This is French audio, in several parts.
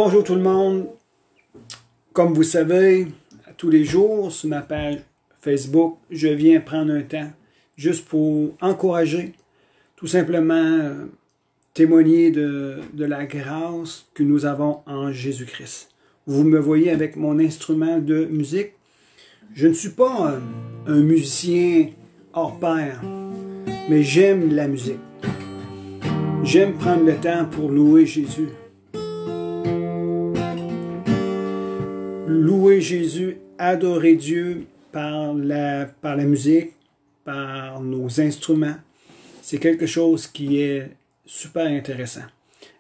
Bonjour tout le monde. Comme vous savez, tous les jours sur ma page Facebook, je viens prendre un temps juste pour encourager, tout simplement témoigner de la grâce que nous avons en Jésus-Christ. Vous me voyez avec mon instrument de musique. Je ne suis pas un musicien hors pair, mais j'aime la musique. J'aime prendre le temps pour louer Jésus. Louer Jésus, adorer Dieu par la musique, par nos instruments, c'est quelque chose qui est super intéressant.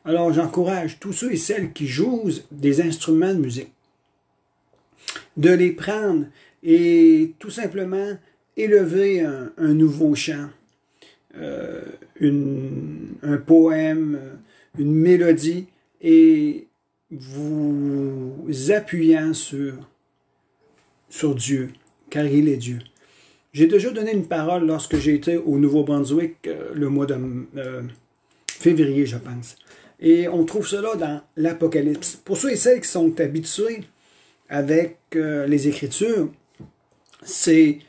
Alors j'encourage tous ceux et celles qui jouent des instruments de musique de les prendre et tout simplement élever un nouveau chant, un poème, une mélodie et vous appuyant sur Dieu, car il est Dieu. J'ai déjà donné une parole lorsque j'ai été au Nouveau-Brunswick le mois de février, je pense. Et on trouve cela dans l'Apocalypse. Pour ceux et celles qui sont habitués avec les Écritures, c'est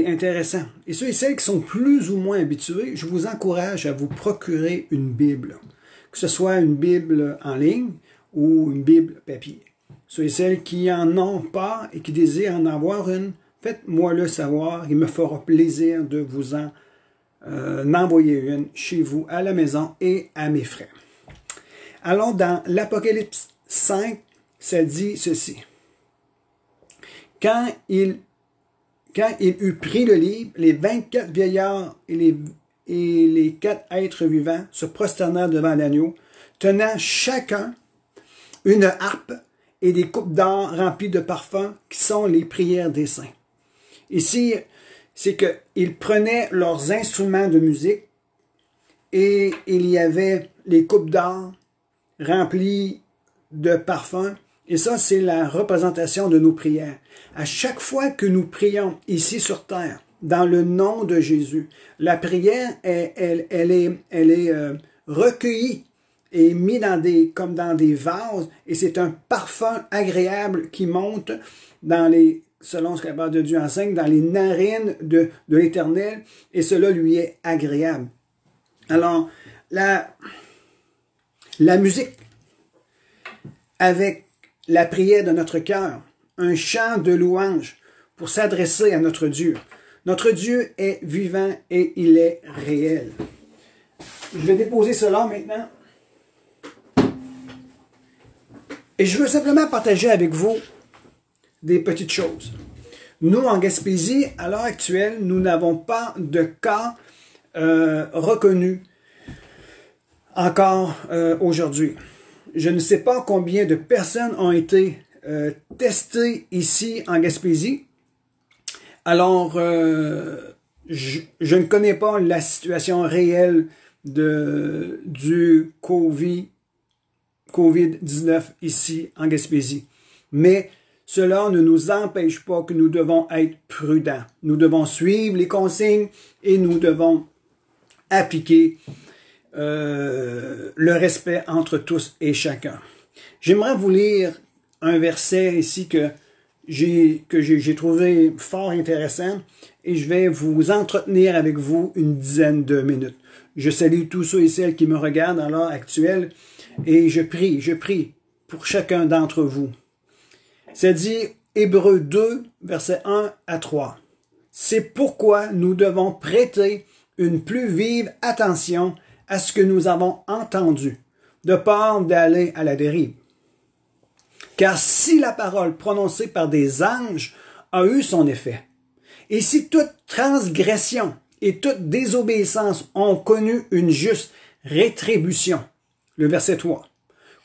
intéressant. Et ceux et celles qui sont plus ou moins habitués, je vous encourage à vous procurer une Bible. Que ce soit une Bible en ligne ou une Bible papier. Ceux et celles qui en ont pas et qui désirent en avoir une, faites-moi le savoir. Il me fera plaisir de vous en envoyer une chez vous, à la maison et à mes frais. Alors, dans l'Apocalypse 5, ça dit ceci. Quand il eut pris le livre, les 24 vieillards et les 4 êtres vivants se prosternèrent devant l'agneau, tenant chacun une harpe et des coupes d'or remplies de parfums qui sont les prières des saints. Ici, c'est qu'ils prenaient leurs instruments de musique et il y avait les coupes d'or remplies de parfums. Et ça, c'est la représentation de nos prières. À chaque fois que nous prions ici sur terre, dans le nom de Jésus, la prière, elle est recueillie et mise comme dans des vases, et c'est un parfum agréable qui monte selon ce que la parole de Dieu enseigne, dans les narines de l'Éternel, et cela lui est agréable. Alors, la musique, avec la prière de notre cœur, un chant de louange pour s'adresser à notre Dieu. Notre Dieu est vivant et il est réel. Je vais déposer cela maintenant. Et je veux simplement partager avec vous des petites choses. Nous, en Gaspésie, à l'heure actuelle, nous n'avons pas de cas reconnus encore aujourd'hui. Je ne sais pas combien de personnes ont été testées ici en Gaspésie. Alors, je ne connais pas la situation réelle du COVID-19 ici en Gaspésie. Mais cela ne nous empêche pas que nous devons être prudents. Nous devons suivre les consignes et nous devons appliquer le respect entre tous et chacun. J'aimerais vous lire un verset ici que j'ai trouvé fort intéressant et je vais vous entretenir avec vous une dizaine de minutes. Je salue tous ceux et celles qui me regardent à l'heure actuelle et je prie pour chacun d'entre vous. Ça dit Hébreux 2, versets 1 à 3. C'est pourquoi nous devons prêter une plus vive attention à ce que nous avons entendu, de peur d'aller à la dérive. Car si la parole prononcée par des anges a eu son effet, et si toute transgression et toute désobéissance ont connu une juste rétribution, le verset 3,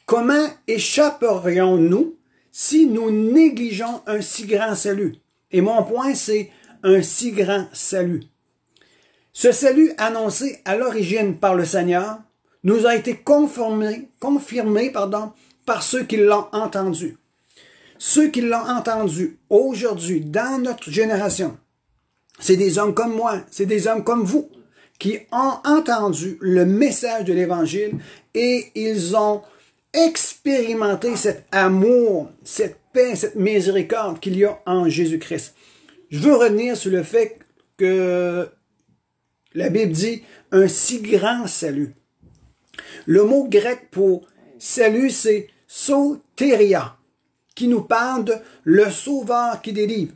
comment échapperions-nous si nous négligeons un si grand salut? Et mon point, c'est un si grand salut. Ce salut annoncé à l'origine par le Seigneur nous a été confirmé par ceux qui l'ont entendu. Ceux qui l'ont entendu aujourd'hui, dans notre génération, c'est des hommes comme moi, c'est des hommes comme vous, qui ont entendu le message de l'Évangile et ils ont expérimenter cet amour, cette paix, cette miséricorde qu'il y a en Jésus-Christ. Je veux revenir sur le fait que la Bible dit un si grand salut. Le mot grec pour salut, c'est soteria, qui nous parle de le sauveur qui délivre.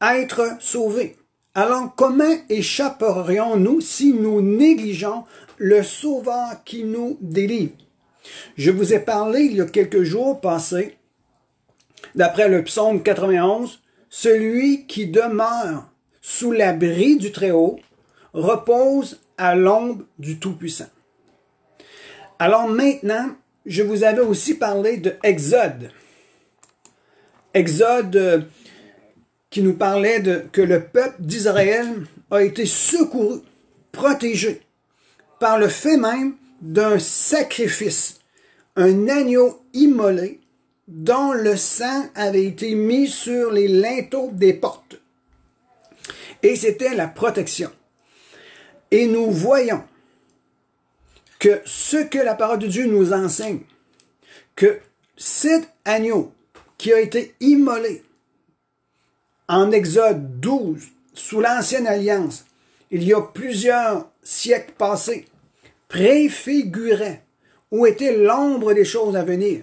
Être sauvé. Alors, comment échapperions-nous si nous négligeons le sauveur qui nous délivre? Je vous ai parlé il y a quelques jours passés, d'après le psaume 91, celui qui demeure sous l'abri du Très-Haut repose à l'ombre du Tout-Puissant. Alors maintenant, je vous avais aussi parlé de Exode. Exode qui nous parlait que le peuple d'Israël a été secouru, protégé, par le fait même d'un sacrifice, un agneau immolé dont le sang avait été mis sur les linteaux des portes. Et c'était la protection. Et nous voyons que ce que la parole de Dieu nous enseigne, que cet agneau qui a été immolé en Exode 12, sous l'Ancienne Alliance, il y a plusieurs siècles passés, préfigurait où était l'ombre des choses à venir,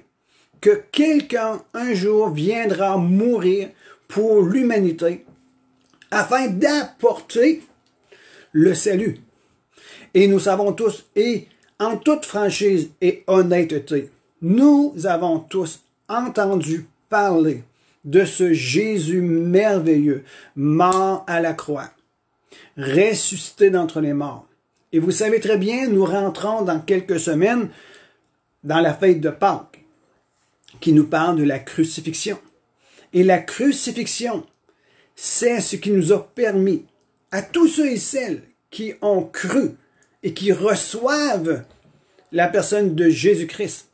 que quelqu'un un jour viendra mourir pour l'humanité afin d'apporter le salut. Et nous savons tous, et en toute franchise et honnêteté, nous avons tous entendu parler de ce Jésus merveilleux, mort à la croix, ressuscité d'entre les morts. Et vous savez très bien, nous rentrons dans quelques semaines dans la fête de Pâques, qui nous parle de la crucifixion. Et la crucifixion, c'est ce qui nous a permis, à tous ceux et celles qui ont cru et qui reçoivent la personne de Jésus-Christ,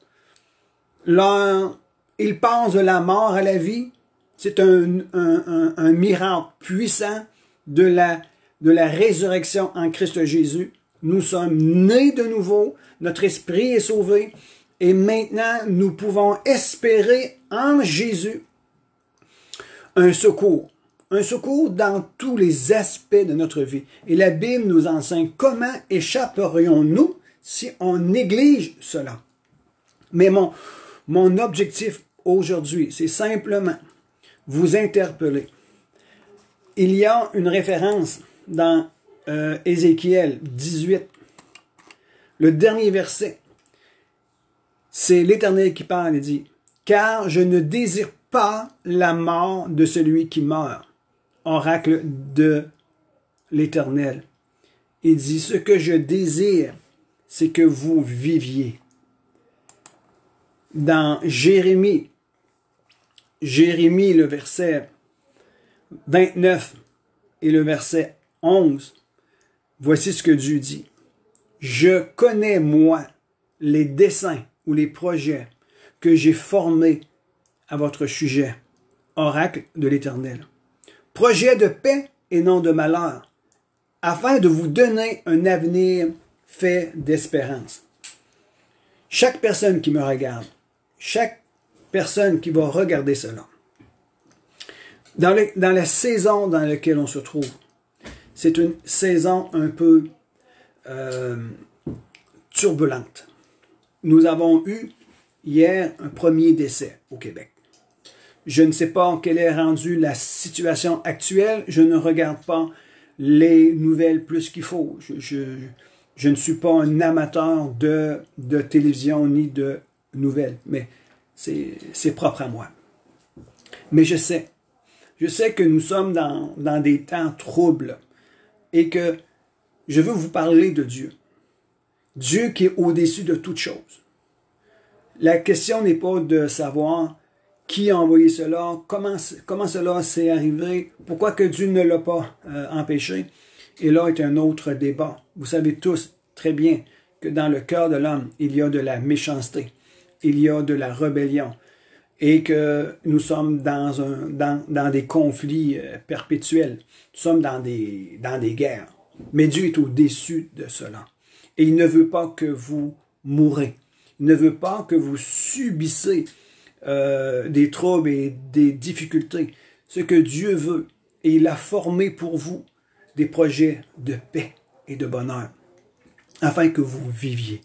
ils passent de la mort à la vie. C'est un miracle puissant de la résurrection en Christ Jésus. Nous sommes nés de nouveau, notre esprit est sauvé, et maintenant nous pouvons espérer en Jésus un secours dans tous les aspects de notre vie. Et la Bible nous enseigne comment échapperions-nous si on néglige cela. Mais mon objectif aujourd'hui, c'est simplement vous interpeller. Il y a une référence dans Ézéchiel 18, le dernier verset. C'est l'Éternel qui parle et dit « Car je ne désire pas la mort de celui qui meurt. » Oracle de l'Éternel. Il dit « Ce que je désire, c'est que vous viviez. » Dans Jérémie, le verset 29 et le verset 11, voici ce que Dieu dit. « Je connais, moi, les desseins ou les projets que j'ai formés à votre sujet. » Oracle de l'Éternel. Projet de paix et non de malheur, afin de vous donner un avenir fait d'espérance. Chaque personne qui me regarde, chaque personne qui va regarder cela, dans la saison dans laquelle on se trouve, c'est une saison un peu turbulente. Nous avons eu hier un premier décès au Québec. Je ne sais pas quelle est rendue la situation actuelle. Je ne regarde pas les nouvelles plus qu'il faut. Je ne suis pas un amateur de télévision ni de nouvelles, mais c'est propre à moi. Mais je sais que nous sommes dans des temps troubles et que je veux vous parler de Dieu. Dieu qui est au-dessus de toutes choses. La question n'est pas de savoir qui a envoyé cela, comment cela s'est arrivé, pourquoi que Dieu ne l'a pas empêché. Et là est un autre débat. Vous savez tous très bien que dans le cœur de l'homme, il y a de la méchanceté, il y a de la rébellion, et que nous sommes dans des conflits perpétuels. Nous sommes dans des guerres. Mais Dieu est au-dessus de cela. Et il ne veut pas que vous mourrez. Il ne veut pas que vous subissez des troubles et des difficultés. Ce que Dieu veut, et il a formé pour vous des projets de paix et de bonheur, afin que vous viviez.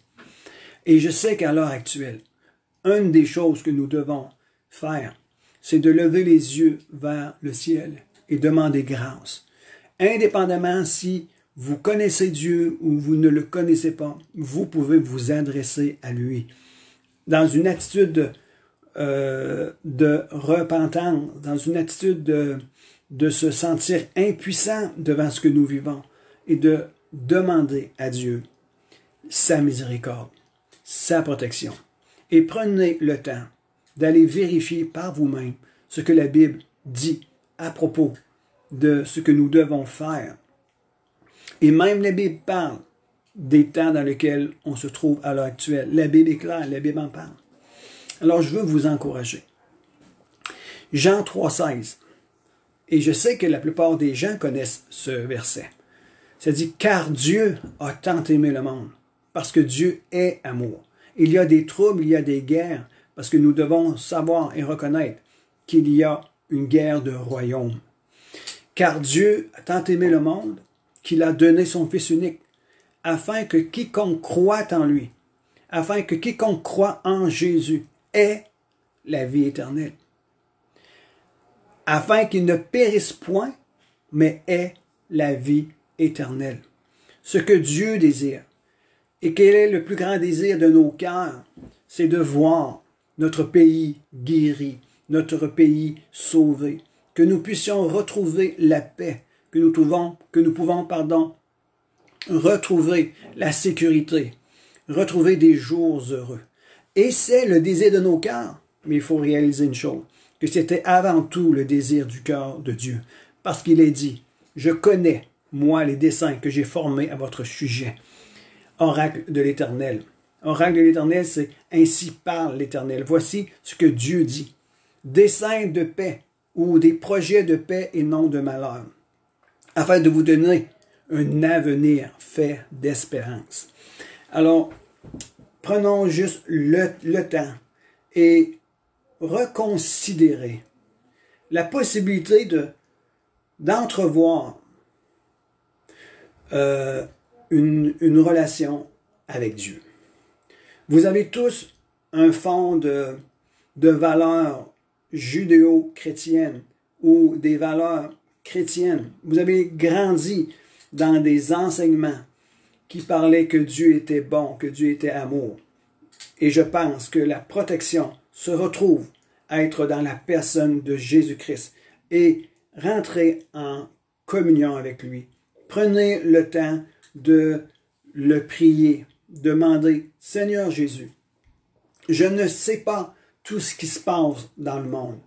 Et je sais qu'à l'heure actuelle, une des choses que nous devons faire, c'est de lever les yeux vers le ciel et demander grâce. Indépendamment si vous connaissez Dieu ou vous ne le connaissez pas, vous pouvez vous adresser à lui dans une attitude de repentance, dans une attitude de se sentir impuissant devant ce que nous vivons et de demander à Dieu sa miséricorde, sa protection. Et prenez le temps d'aller vérifier par vous-même ce que la Bible dit à propos de ce que nous devons faire. Et même la Bible parle des temps dans lesquels on se trouve à l'heure actuelle. La Bible est claire, la Bible en parle. Alors je veux vous encourager. Jean 3,16. Et je sais que la plupart des gens connaissent ce verset. Ça dit, car Dieu a tant aimé le monde, parce que Dieu est amour. Il y a des troubles, il y a des guerres, parce que nous devons savoir et reconnaître qu'il y a une guerre de royaume. Car Dieu a tant aimé le monde qu'il a donné son Fils unique, afin que quiconque croit en lui, afin que quiconque croit en Jésus ait la vie éternelle. Afin qu'il ne périsse point, mais ait la vie éternelle. Ce que Dieu désire, et quel est le plus grand désir de nos cœurs, c'est de voir notre pays guéri, notre pays sauvé, que nous puissions retrouver la paix, que nous pouvons retrouver la sécurité, retrouver des jours heureux. Et c'est le désir de nos cœurs. Mais il faut réaliser une chose, que c'était avant tout le désir du cœur de Dieu. Parce qu'il est dit, je connais, moi, les desseins que j'ai formés à votre sujet. Oracle de l'Éternel. Oracle de l'Éternel, c'est ainsi parle l'Éternel. Voici ce que Dieu dit. Desseins de paix ou des projets de paix et non de malheur, afin de vous donner un avenir fait d'espérance. Alors, prenons juste le temps et reconsidérer la possibilité d'entrevoir une relation avec Dieu. Vous avez tous un fond de valeurs judéo-chrétiennes ou des valeurs chrétiennes. Vous avez grandi dans des enseignements qui parlaient que Dieu était bon, que Dieu était amour. Et je pense que la protection se retrouve à être dans la personne de Jésus-Christ et rentrer en communion avec lui. Prenez le temps de le prier, demander, Seigneur Jésus, je ne sais pas tout ce qui se passe dans le monde.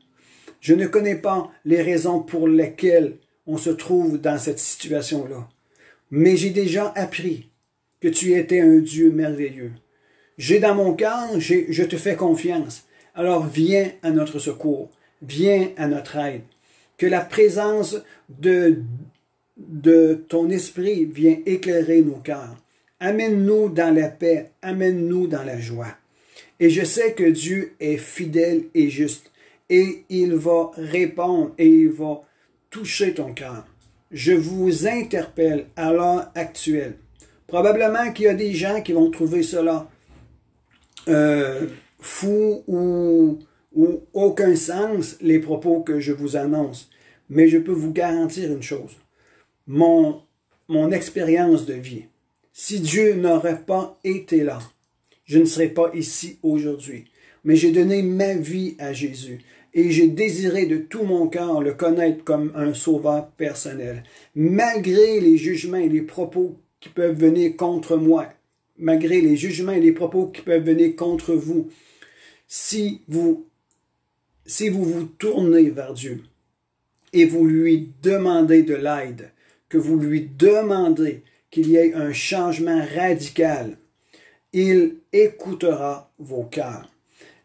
Je ne connais pas les raisons pour lesquelles on se trouve dans cette situation-là. Mais j'ai déjà appris que tu étais un Dieu merveilleux. J'ai dans mon cœur, je te fais confiance. Alors viens à notre secours, viens à notre aide. Que la présence de ton esprit vienne éclairer nos cœurs. Amène-nous dans la paix, amène-nous dans la joie. Et je sais que Dieu est fidèle et juste. Et il va répondre et il va toucher ton cœur. Je vous interpelle à l'heure actuelle. Probablement qu'il y a des gens qui vont trouver cela fou ou aucun sens, les propos que je vous annonce. Mais je peux vous garantir une chose. Mon expérience de vie, si Dieu n'aurait pas été là, je ne serais pas ici aujourd'hui. Mais j'ai donné ma vie à Jésus. Et j'ai désiré de tout mon cœur le connaître comme un sauveur personnel. Malgré les jugements et les propos qui peuvent venir contre moi, malgré les jugements et les propos qui peuvent venir contre vous, si vous vous tournez vers Dieu et vous lui demandez de l'aide, que vous lui demandez qu'il y ait un changement radical, il écoutera vos cœurs.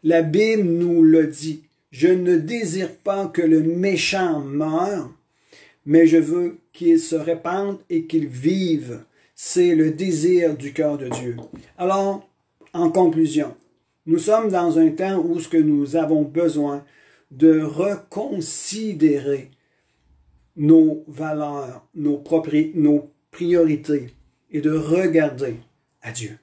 La Bible nous le dit. Je ne désire pas que le méchant meure, mais je veux qu'il se répande et qu'il vive. C'est le désir du cœur de Dieu. Alors, en conclusion, Nous sommes dans un temps où ce que nous avons besoin de reconsidérer nos valeurs, nos priorités et de regarder à Dieu.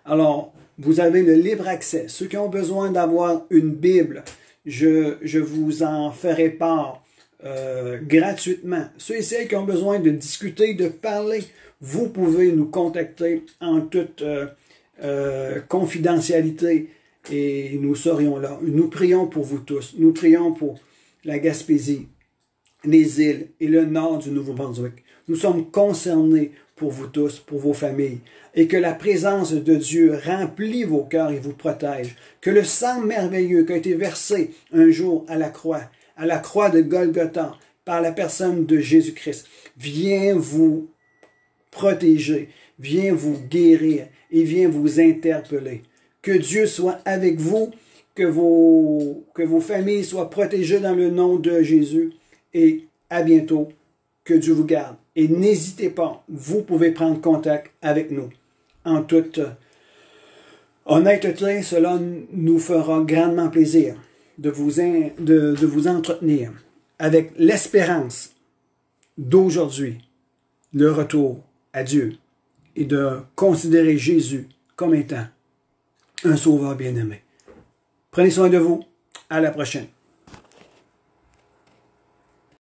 Alors, vous avez le libre accès. Ceux qui ont besoin d'avoir une Bible, je vous en ferai part gratuitement. Ceux et celles qui ont besoin de discuter, de parler, vous pouvez nous contacter en toute confidentialité et nous serions là. Nous prions pour vous tous. Nous prions pour la Gaspésie, les îles et le nord du Nouveau-Brunswick. Nous sommes concernés pour vous tous, pour vos familles, et que la présence de Dieu remplit vos cœurs et vous protège. Que le sang merveilleux qui a été versé un jour à la croix de Golgotha, par la personne de Jésus-Christ, vient vous protéger, vient vous guérir et vient vous interpeller. Que Dieu soit avec vous, que vos familles soient protégées dans le nom de Jésus. Et à bientôt. Que Dieu vous garde. Et n'hésitez pas, vous pouvez prendre contact avec nous. En toute honnêteté, cela nous fera grandement plaisir de vous entretenir avec l'espérance d'aujourd'hui, le retour à Dieu et de considérer Jésus comme étant un sauveur bien-aimé. Prenez soin de vous. À la prochaine.